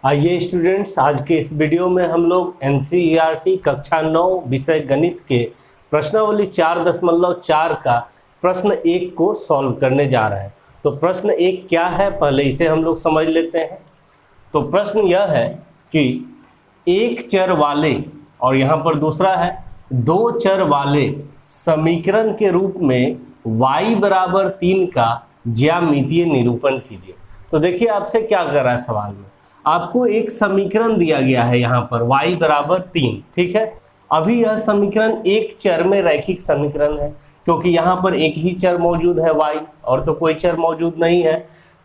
आइए स्टूडेंट्स, आज के इस वीडियो में हम लोग एनसीईआरटी कक्षा 9 विषय गणित के प्रश्नावली 4.4 का प्रश्न 1 को सॉल्व करने जा रहे हैं। तो प्रश्न 1 क्या है, पहले इसे हम लोग समझ लेते हैं। तो प्रश्न यह है कि एक चर वाले, और यहाँ पर दूसरा है दो चर वाले समीकरण के रूप में y बराबर 3 का ज्यामितीय निरूपण कीजिए। तो देखिए आपसे क्या कर रहा है सवाल में, आपको एक समीकरण दिया गया है यहाँ पर y बराबर 3, ठीक है। अभी यह समीकरण एक चर में रैखिक समीकरण है, क्योंकि यहाँ पर एक ही चर मौजूद है y, और तो कोई चर मौजूद नहीं है।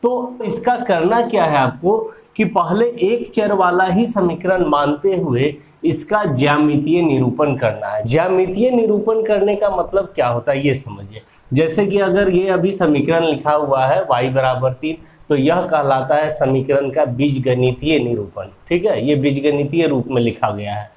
तो इसका करना क्या है आपको कि पहले एक चर वाला ही समीकरण मानते हुए इसका ज्यामितीय निरूपण करना है। ज्यामितीय निरूपण करने का मतलब क्या होता है ये समझिए। जैसे कि अगर ये अभी समीकरण लिखा हुआ है y बराबर 3, तो यह कहलाता है समीकरण का बीजगणितीय निरूपण, ठीक है। ये बीजगणितीय रूप में लिखा गया है।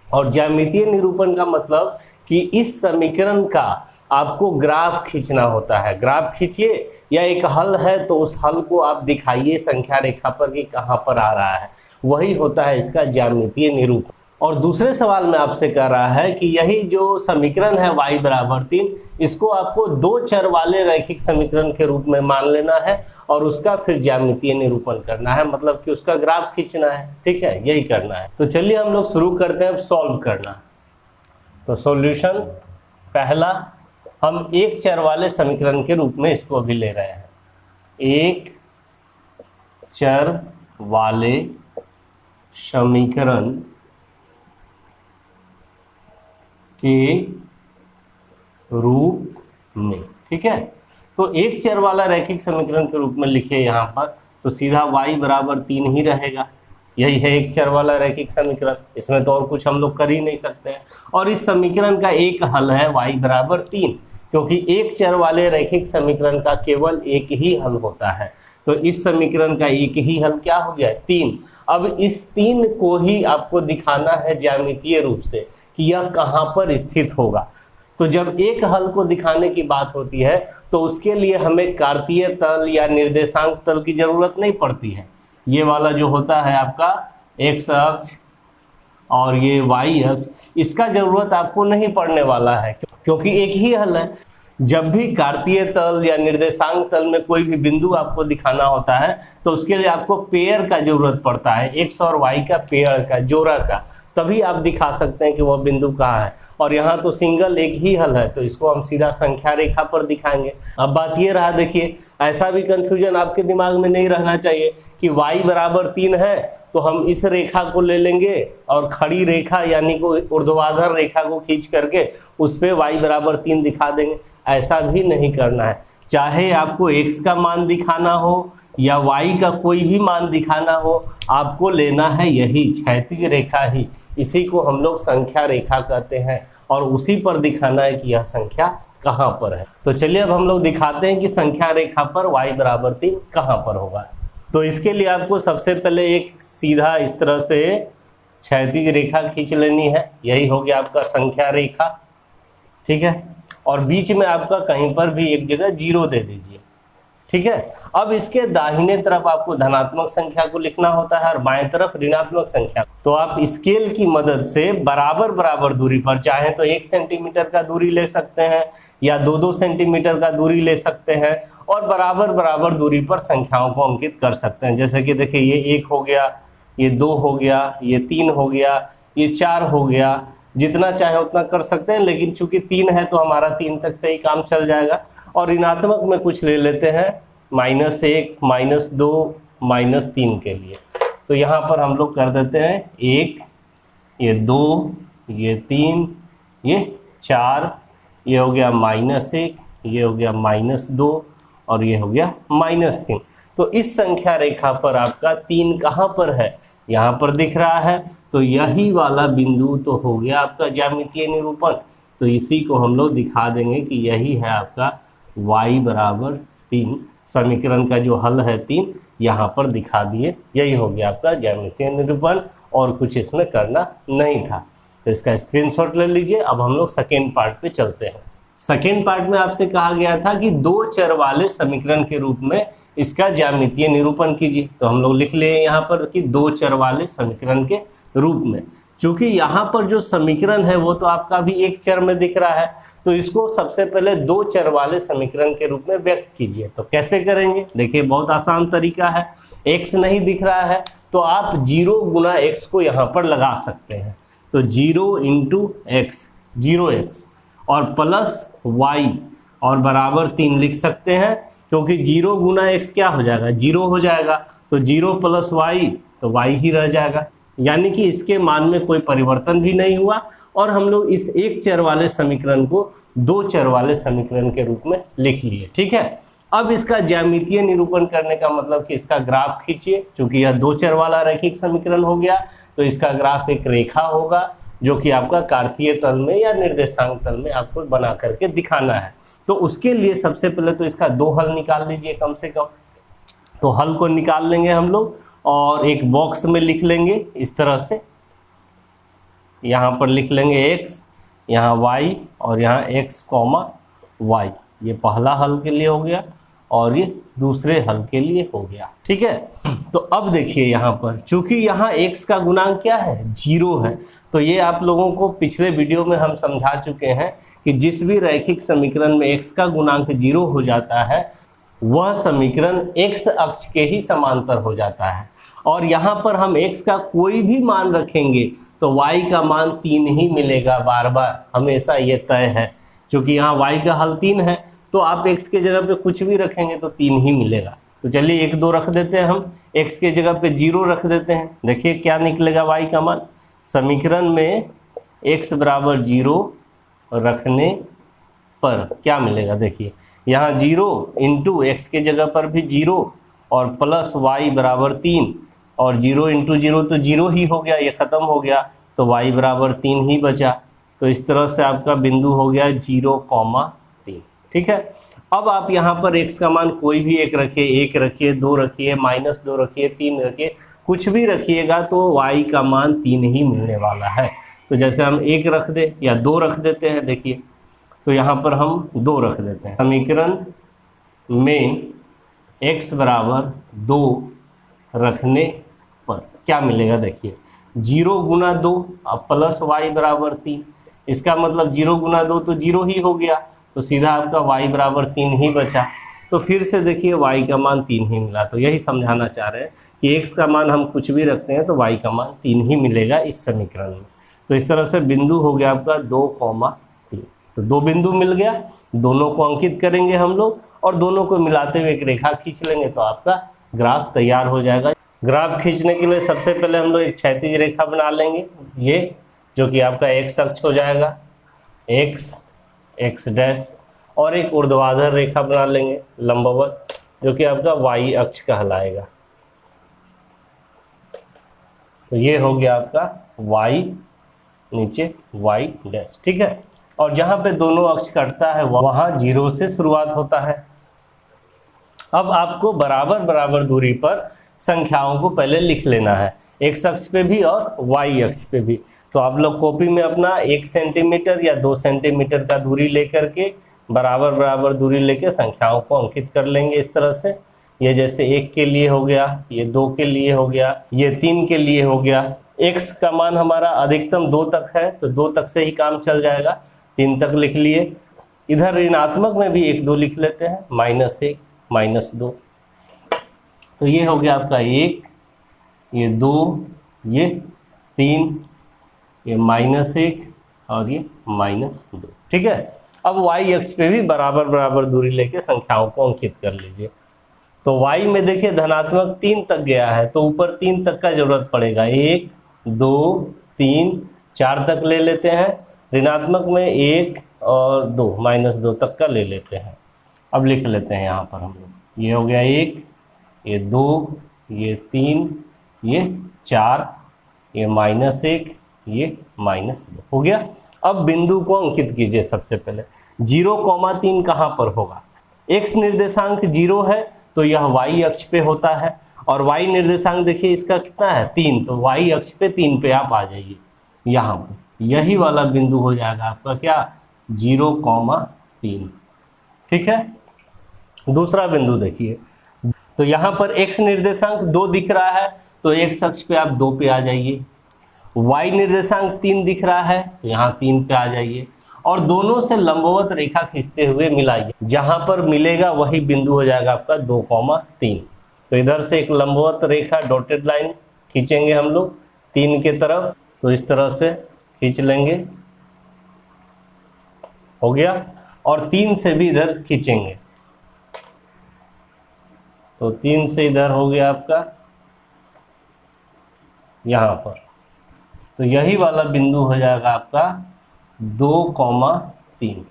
और ज्यामितीय निरूपण का मतलब कि इस समीकरण का आपको ग्राफ खींचना होता है। ग्राफ खींचिए, या एक हल है तो उस हल को आप दिखाइए संख्या रेखा पर कि कहाँ पर आ रहा है, वही होता है इसका ज्यामितीय निरूपण। और दूसरे सवाल में आपसे कह रहा है कि यही जो समीकरण है y बराबर 3, इसको आपको दो चर वाले रैखिक समीकरण के रूप में मान लेना है और उसका फिर ज्यामितीय निरूपण करना है, मतलब कि उसका ग्राफ खींचना है, ठीक है, यही करना है। तो चलिए हम लोग शुरू करते हैं सॉल्व करना। तो सॉल्यूशन पहला, हम एक चर वाले समीकरण के रूप में इसको अभी ले रहे हैं। एक चर वाले समीकरण के रूप में, ठीक है। तो एक चर वाला रैखिक समीकरण के रूप में लिखिए यहाँ पर, तो सीधा y बराबर 3 ही रहेगा। यही है एक चर वाला रैखिक समीकरण, इसमें तो और कुछ हम लोग कर ही नहीं सकते हैं। और इस समीकरण का एक हल है y बराबर 3, क्योंकि एक चर वाले रैखिक समीकरण का केवल एक ही हल होता है। तो इस समीकरण का एक ही हल क्या हो गया, 3। अब इस 3 को ही आपको दिखाना है ज्यामितीय रूप से कि यह कहाँ पर स्थित होगा। तो जब एक हल को दिखाने की बात होती है तो उसके लिए हमें कार्तीय तल या निर्देशांक तल की जरूरत नहीं पड़ती है। ये वाला जो होता है आपका x अक्ष और ये y अक्ष, इसका जरूरत आपको नहीं पड़ने वाला है, क्योंकि एक ही हल है। जब भी कार्तीय तल या निर्देशांक तल में कोई भी बिंदु आपको दिखाना होता है तो उसके लिए आपको पेयर का जरूरत पड़ता है, x और y का पेयर का, जोड़ा का, तभी आप दिखा सकते हैं कि वह बिंदु कहाँ है। और यहाँ तो सिंगल एक ही हल है, तो इसको हम सीधा संख्या रेखा पर दिखाएंगे। अब बात ये रहा, देखिए ऐसा भी कंफ्यूजन आपके दिमाग में नहीं रहना चाहिए कि y बराबर 3 है तो हम इस रेखा को ले लेंगे और खड़ी रेखा यानी को ऊर्ध्वाधर रेखा को खींच करके उस पर y बराबर 3 दिखा देंगे। ऐसा भी नहीं करना है। चाहे आपको x का मान दिखाना हो या y का कोई भी मान दिखाना हो, आपको लेना है यही क्षैतिज रेखा ही। इसी को हम लोग संख्या रेखा कहते हैं और उसी पर दिखाना है कि यह संख्या कहाँ पर है। तो चलिए अब हम लोग दिखाते हैं कि संख्या रेखा पर y बराबर 3 कहाँ पर होगा। तो इसके लिए आपको सबसे पहले एक सीधा इस तरह से क्षैतिज रेखा खींच लेनी है, यही हो गया आपका संख्या रेखा, ठीक है। और बीच में आपका कहीं पर भी एक जगह 0 दे दीजिए, ठीक है। अब इसके दाहिने तरफ आपको धनात्मक संख्या को लिखना होता है और बाएं तरफ ऋणात्मक संख्या। तो आप स्केल की मदद से बराबर बराबर दूरी पर, चाहे तो 1 सेंटीमीटर का दूरी ले सकते हैं या 2-2 सेंटीमीटर का दूरी ले सकते हैं, और बराबर बराबर दूरी पर संख्याओं को अंकित कर सकते हैं। जैसे कि देखिए ये 1 हो गया, ये 2 हो गया, ये 3 हो गया, ये 4 हो गया, जितना चाहे उतना कर सकते हैं, लेकिन चूंकि 3 है तो हमारा 3 तक से ही काम चल जाएगा। और ऋणात्मक में कुछ ले लेते हैं, -1, -2, -3 के लिए। तो यहाँ पर हम लोग कर देते हैं 1, ये 2, ये 3, ये 4, ये हो गया -1, ये हो गया -2 और ये हो गया -3। तो इस संख्या रेखा पर आपका 3 कहाँ पर है, यहाँ पर दिख रहा है। तो यही वाला बिंदु तो हो गया आपका ज्यामितीय निरूपण। तो इसी को हम लोग दिखा देंगे कि यही है आपका y बराबर 3, समीकरण का जो हल है 3, यहाँ पर दिखा दिए। यही हो गया आपका ज्यामितीय निरूपण, और कुछ इसमें करना नहीं था। तो इसका स्क्रीनशॉट ले लीजिए। अब हम लोग सेकेंड पार्ट पे चलते हैं। सेकेंड पार्ट में आपसे कहा गया था कि दो चर वाले समीकरण के रूप में इसका ज्यामितीय निरूपण कीजिए। तो हम लोग लिख लिए यहाँ पर कि दो चर वाले समीकरण के रूप में। चूंकि यहाँ पर जो समीकरण है वो तो आपका भी एक चर में दिख रहा है, तो इसको सबसे पहले दो चर वाले समीकरण के रूप में व्यक्त कीजिए। तो कैसे करेंगे, देखिए बहुत आसान तरीका है। x नहीं दिख रहा है तो आप 0 गुना x को यहाँ पर लगा सकते हैं। तो 0 इंटू एक्स, 0x और प्लस y और बराबर 3 लिख सकते हैं, क्योंकि 0 गुना x क्या हो जाएगा, 0 हो जाएगा। तो 0 प्लस y तो y ही रह जाएगा, यानी कि इसके मान में कोई परिवर्तन भी नहीं हुआ और हम लोग इस एक चर वाले समीकरण को दो चर वाले समीकरण के रूप में लिख लिए। ठीक है, अब इसका ज्यामितीय निरूपण करने का मतलब कि इसका ग्राफ खींचिए। चूंकि यह दो चर वाला रैखिक समीकरण हो गया तो इसका ग्राफ एक रेखा होगा जो कि आपका कार्तीय तल में या निर्देशांक तल में आपको बना करके दिखाना है। तो उसके लिए सबसे पहले तो इसका दो हल निकाल लीजिए कम से कम। तो हल को निकाल लेंगे हम लोग और एक बॉक्स में लिख लेंगे इस तरह से। यहाँ पर लिख लेंगे x, यहाँ y और यहाँ x, y। ये पहला हल के लिए हो गया और ये दूसरे हल के लिए हो गया। ठीक है, तो अब देखिए यहाँ पर चूंकि यहाँ x का गुणांक क्या है, 0 है। तो ये आप लोगों को पिछले वीडियो में हम समझा चुके हैं कि जिस भी रैखिक समीकरण में x का गुणांक 0 हो जाता है वह समीकरण x अक्ष के ही समांतर हो जाता है। और यहाँ पर हम x का कोई भी मान रखेंगे तो y का मान 3 ही मिलेगा, बार बार हमेशा ये तय है। क्योंकि यहाँ y का हल 3 है तो आप x के जगह पे कुछ भी रखेंगे तो 3 ही मिलेगा। तो चलिए 1 2 रख देते हैं, हम x के जगह पे 0 रख देते हैं। देखिए क्या निकलेगा y का मान। समीकरण में x बराबर 0 रखने पर क्या मिलेगा, देखिए यहाँ 0 इंटू एक्स के जगह पर भी 0 और प्लस y बराबर 3 और 0 इंटू 0 तो 0 ही हो गया, ये ख़त्म हो गया तो y बराबर 3 ही बचा। तो इस तरह से आपका बिंदु हो गया 0,3। ठीक है, अब आप यहाँ पर x का मान कोई भी एक रखिए, 1 रखिए, 2 रखिए, -2 रखिए, 3 रखिए, कुछ भी रखिएगा तो y का मान 3 ही मिलने वाला है। तो जैसे हम 1 रख दे या 2 रख देते हैं, देखिए तो यहाँ पर हम 2 रख देते हैं। समीकरण में x बराबर 2 रखने पर क्या मिलेगा, देखिए 0 गुना 2 अब प्लस y बराबर 3। इसका मतलब 0 गुना 2 तो 0 ही हो गया, तो सीधा आपका y बराबर 3 ही बचा। तो फिर से देखिए y का मान 3 ही मिला। तो यही समझाना चाह रहे हैं कि x का मान हम कुछ भी रखते हैं तो y का मान 3 ही मिलेगा इस समीकरण में। तो इस तरह से बिंदु हो गया आपका 2,3। तो 2 बिंदु मिल गया, दोनों को अंकित करेंगे हम लोग और दोनों को मिलाते हुए एक रेखा खींच लेंगे तो आपका ग्राफ तैयार हो जाएगा। ग्राफ खींचने के लिए सबसे पहले हम लोग एक क्षैतिज रेखा बना लेंगे, ये जो कि आपका x अक्ष हो जाएगा, x डैश, और एक ऊर्ध्वाधर रेखा बना लेंगे लंबवत जो कि आपका y अक्ष कहलाएगा। तो ये हो गया आपका y, नीचे y डैश। ठीक है, और जहाँ पे दोनों अक्ष कटता है वहाँ 0 से शुरुआत होता है। अब आपको बराबर बराबर दूरी पर संख्याओं को पहले लिख लेना है, x अक्ष पे भी और y अक्ष पे भी। तो आप लोग कॉपी में अपना 1 सेंटीमीटर या 2 सेंटीमीटर का दूरी लेकर के बराबर बराबर दूरी लेकर संख्याओं को अंकित कर लेंगे इस तरह से। ये जैसे 1 के लिए हो गया, ये 2 के लिए हो गया, ये 3 के लिए हो गया। x का मान हमारा अधिकतम 2 तक है तो 2 तक से ही काम चल जाएगा, 3 तक लिख लिए। इधर ऋणात्मक में भी 1 2 लिख लेते हैं, -1 -2। तो ये हो गया आपका 1, ये 2, ये 3, ये -1 और ये -2। ठीक है, अब y अक्ष पे भी बराबर बराबर दूरी लेके संख्याओं को अंकित कर लीजिए। तो y में देखिए धनात्मक 3 तक गया है तो ऊपर 3 तक का जरूरत पड़ेगा, 1 2 3 4 तक ले लेते हैं। ऋणात्मक में 1 और 2 -2 तक का ले लेते हैं। अब लिख लेते हैं यहाँ पर हम लोग, ये हो गया 1, ये 2, ये 3, ये 4, ये -1, ये -2 हो गया। अब बिंदु को अंकित कीजिए। सबसे पहले 0,3 कहाँ पर होगा, x निर्देशांक 0 है तो यह y अक्ष पे होता है और y निर्देशांक देखिए इसका कितना है 3, तो y अक्ष पे 3 पे आप आ जाइए, यहाँ पर यही वाला बिंदु हो जाएगा आपका क्या 0,3। ठीक है, दूसरा बिंदु देखिए तो यहाँ पर x निर्देशांक 2 दिख रहा है तो x अक्ष पे आप 2 पे आ जाइए, y निर्देशांक 3 दिख रहा है तो यहाँ 3 पे आ जाइए और दोनों से लंबवत रेखा खींचते हुए मिलाइए। जहाँ पर मिलेगा वही बिंदु हो जाएगा आपका 2,3। तो इधर से एक लंबवत रेखा डॉटेड लाइन खींचेंगे हम लोग 3 के तरफ, तो इस तरह से खींच लेंगे, हो गया। और 3 से भी इधर खींचेंगे, तो 3 से इधर हो गया आपका यहाँ पर, तो यही वाला बिंदु हो जाएगा आपका 2,3।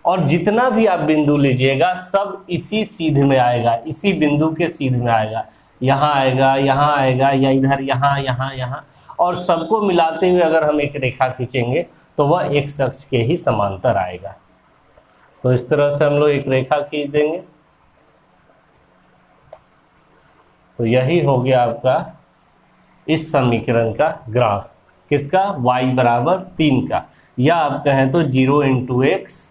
और जितना भी आप बिंदु लीजिएगा सब इसी सीध में आएगा, इसी बिंदु के सीध में आएगा, यहाँ आएगा, यहाँ आएगा, या इधर यहाँ यहाँ यहाँ, और सबको मिलाते हुए अगर हम एक रेखा खींचेंगे तो वह x अक्ष के ही समांतर आएगा। तो इस तरह से हम लोग एक रेखा खींच देंगे, तो यही हो गया आपका इस समीकरण का ग्राफ, किसका, y बराबर 3 का, या आप कहें तो 0 × x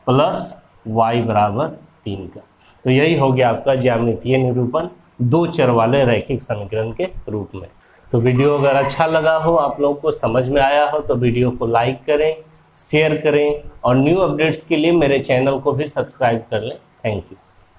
प्लस y बराबर 3 का। तो यही हो गया आपका ज्यामितीय निरूपण 2 चर वाले रैखिक समीकरण के रूप में। तो वीडियो अगर अच्छा लगा हो, आप लोगों को समझ में आया हो, तो वीडियो को लाइक करें, शेयर करें और न्यू अपडेट्स के लिए मेरे चैनल को भी सब्सक्राइब कर लें। Thank you.